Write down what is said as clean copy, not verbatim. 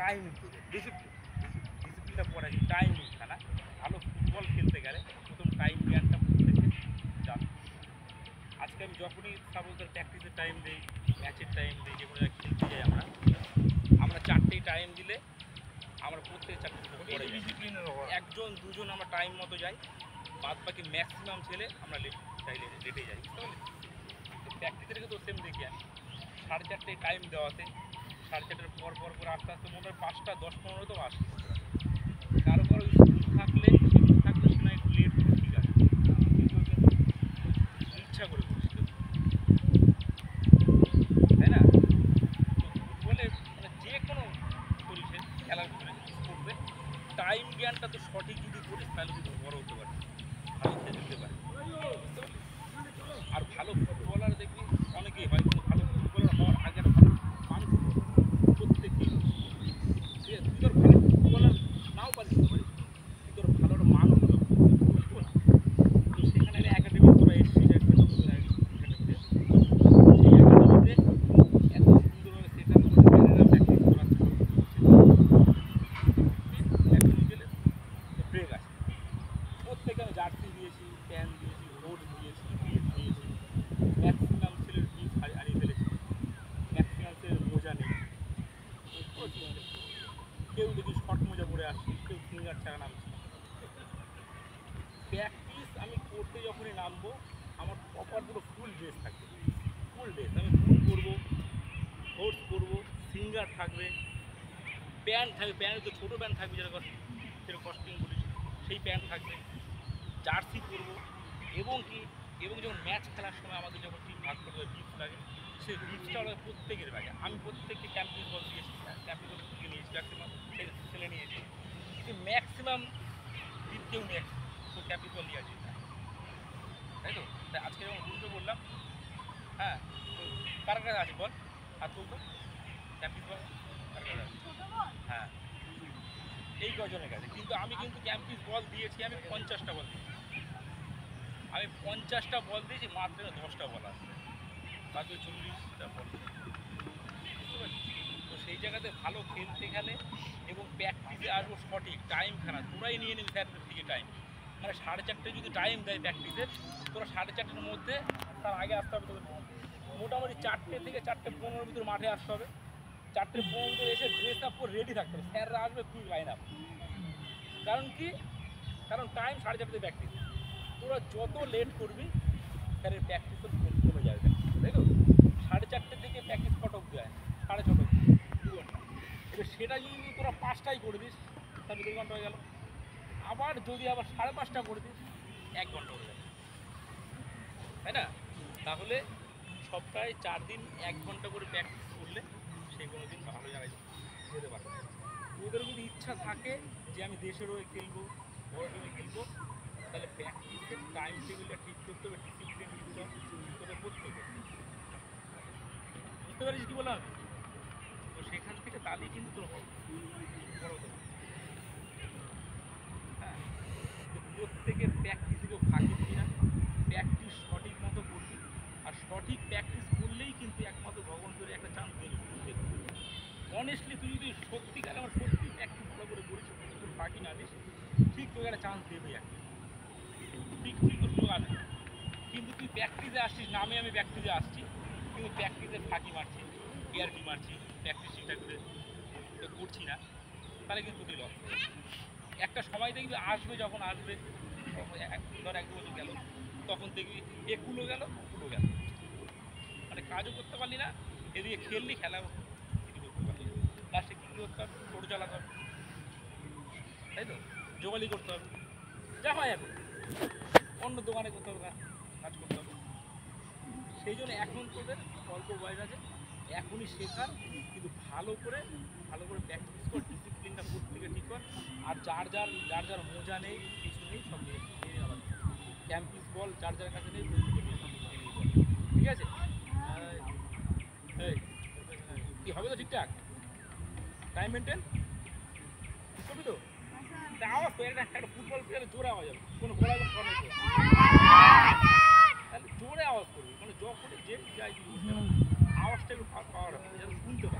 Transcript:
Time ডিসিপ্লিনটা পড়ে time খেলা ভালো ফুটবল খেলতে গেলে প্রথম টাইম জ্ঞানটা প্রত্যেকে জানতে। আজকে আমি যখনই সাপোজ প্র্যাকটিসের টাইম দিই, ম্যাচের টাইম দিই, যে কোনো জায়গায় খেলতে যাই আমরা চারটেই টাইম দিলে আমরা প্রত্যেক চারটে পড়ে ডিসিপ্লিনের একজন দুজন আমরা টাইম মতো যাই, বাদ বাকি ম্যাক্সিমাম ছেলে আমরা লেটে যাই, বুঝতে পারলি? তো প্র্যাকটিসের কিন্তু সেম দেখি আমি 4:30টায় টাইম দেওয়াতে 4:30টার পর আস্তে আস্তে মনে হয় 5টা 10-15 তো আসে। কারো স্কুল থাকলে সে না একটু লেট করে ঠিক আছে, কিন্তু ইচ্ছা করে করছিল, তাই না? তো ফুটবলে মানে যে কোনো করিসে খেলার ভিতরে স্পোর্টসে টাইম জ্ঞানটা তো সঠিক যদি করিস তাহলে কিন্তু বড় হতে পারে, ভালো খেলতে পারে, বুঝতে পারলি? আর ভালো ফুটবলার দেখবি অনেকেই হয়, কিন্তু ভালো ফুটবলার হওয়ার আগে ভালো মানুষ প্রত্যেকেই, ঠিক আছে? তুই তোর ভালো ফুটবলার নাও পারিস তুই তোর ভালো একটা মানুষ হতে পারবি, তো সেখানে একাডেমি তোরা এসেছিস একাডেমিতে সেই একাডেমিতে এত সুন্দরভাবে সেট আপ করে প্লেয়ারেরা প্র্যাকটিস করাচ্ছে, এখন গেলে ব্রেক আছে, প্রত্যেকে আমি জার্সি দিয়েছি, প্যান দিয়েছি, কোট দিয়েছি, দিয়েছি, ম্যাক্সিমাম ছেলের বীজ হারিয়ে ফেলেছি, ম্যাক্সিমাম ছেলের মোজা নেই, কেউ দেখি শর্ট মোজা পরে আসছি, কেউ ফিঙ্গার ছাড়া নামছে। প্র্যাকটিস আমি করতে যখনই নামবো আমার প্রপার পুরো ফুল ড্রেস থাকবে, ফুল ড্রেস আমি ফুল করবো, কোর্স করবো, সিঙ্গার থাকবে, প্যান্ট থাকবে, প্যান্ট তো ছোটো প্যান্ট থাকবে যেটা কস্টিউম করিস সেই প্যান্ট থাকবে, জার্সি করবো, এবং যখন ম্যাচ খেলার সময় আমাদের যখন টিম ভাগ করতে হবে গিফট লাগে, সেই গিফটটা আমরা প্রত্যেকের লাগে। আমি প্রত্যেককে ক্যাম্পিং বল দিয়েছি, ক্যাম্পিং বল থেকে নিয়েছি, ম্যাক্সিমাম ছেলে নিয়েছি, কিন্তু ম্যাক্সিমাম গিফট কেউ নিয়ে তো ক্যাম্পিং বল নিয়ে আসি, তাই তো? তাই আজকে যখন বুঝতে বললাম, হ্যাঁ, তো কার কাছে আছে বল হাত তুলতো ক্যাম্পিং বল কার কাছে আছে? হ্যাঁ, এই কজনের কাছে, কিন্তু আমি কিন্তু ক্যাম্পিং বল দিয়েছি, আমি 50টা বল দিয়েছি, আমি 50টা বল দিয়েছি, মাত্র 10টা বল আসছে, বাকি 40টা বল, বুঝতে পারছি? তো সেই জায়গাতে ভালো খেলতে গেলে এবং প্র্যাকটিসে আসবো সঠিক টাইম খানা তোরাই নিয়ে নিবি স্যারদের থেকে টাইম, মানে 4:30টায় যদি টাইম দেয় প্র্যাকটিসের, তোরা 4:30টার মধ্যে তার আগে আসতে হবে তোদের, মোটামুটি 4টে থেকে 4:15 ভিতরে মাঠে আসতে হবে, 4:15 ভিতরে এসে ড্রেস আপ করে রেডি থাকতে হবে, স্যাররা আসবে তুই লাইন আপ, কারণ কি, কারণ টাইম 4:30টায় প্র্যাকটিস, তোরা যত লেট করবি স্যারের প্র্যাকটিস তো কমে যাবে, তাই তো? 4:30 থেকে প্র্যাকটিস কটক দেয় 6:30, 2 ঘন্টা, এবার সেটা যদি তোরা 5টায় করে দিস তাহলে 2 ঘন্টা হয়ে গেল, আবার যদি আবার 5:30টা করে দিস 1 ঘন্টা হয়ে যাবে, তাই না? তাহলে সপ্তাহে 4 দিন 1 ঘন্টা করে প্র্যাকটিস করলে সে কোনো দিন ভালো জায়গায় যেতে পারবে। ওদেরও যদি ইচ্ছা থাকে যে আমি দেশের হয়ে খেলবো, বড় টিমে খেলবো, তাহলে প্র্যাকটিসের টাইম টেবিলটা ঠিক করতে হবে, ডিসিপ্লিন দিতে হবে, তোদের প্রত্যেকে, বুঝতে পারিস কি বললাম? তো সেখান থেকে তাহলেই কিন্তু তোর বড় হতে পারবে। হ্যাঁ, প্রত্যেকের প্র্যাকটিসে কেউ ফাঁকি দিবি না, প্র্যাকটিস সঠিক মতো করবি, আর সঠিক প্র্যাকটিস করলেই কিন্তু একমাত্র ভগবান করে একটা চান্স দেবে। অনেস্টলি তুই যদি সত্যিকার আমার সত্যি প্র্যাকটিস ভালো করে করিস, তোর ফাঁকি না দিস, ঠিক তোকে একটা চান্স দেবে একটা, ঠিক তোর সুযোগ আসবে। কিন্তু তুই প্র্যাকটিসে আসছিস, নামে আমি প্র্যাকটিসে আসছি, কিন্তু প্র্যাকটিসে ফাঁকি মারছি, ইয়ারকি মারছি, প্র্যাকটিস ঠিকঠাক করে করছি না, তাহলে কিন্তু তুই লস। একটা সময় দেখবি আসবে, যখন আসবে ধর 1-2 বছর গেল, তখন দেখবি একুলো গেল ওকুলো গেল, মানে কাজও করতে পারলি না, এদিকে খেললি খেলাও কিছু করতে পারলি না, লাস্টে কী করতে হবে, টোটো চালাতে হবে, তাই তো? জোগালি করতে হবে, যা হয় এখন অন্য দোকানে করতে হবে, কাজ করতে হবে। সেই জন্য এখন তোদের অল্প বয়স আছে, এখনই শেখার, কিন্তু ভালো করে প্র্যাকটিস কর, ডিসিপ্লিনটা প্রত্যেকে ঠিক কর, আর যার মোজা নেই কিছু নেই সব নিয়ে আবার ক্যাম্পিস বল, যার কাছে নেই প্রত্যেকে নিয়ে বল, ঠিক আছে? এই কি হবে তো ঠিকঠাক টাইম মেনটেন করবি তো? আওয়াজ তো একটা ফুটবল প্লেয়ারে জোরে আওয়াজ হবে, কোনো গলায় কোনো ফর্মে তাহলে জোরে আওয়াজ করবি, মানে যখনই যে যাই আওয়াজটা একটু পাওয়ার হবে যেন শুনতে পারে।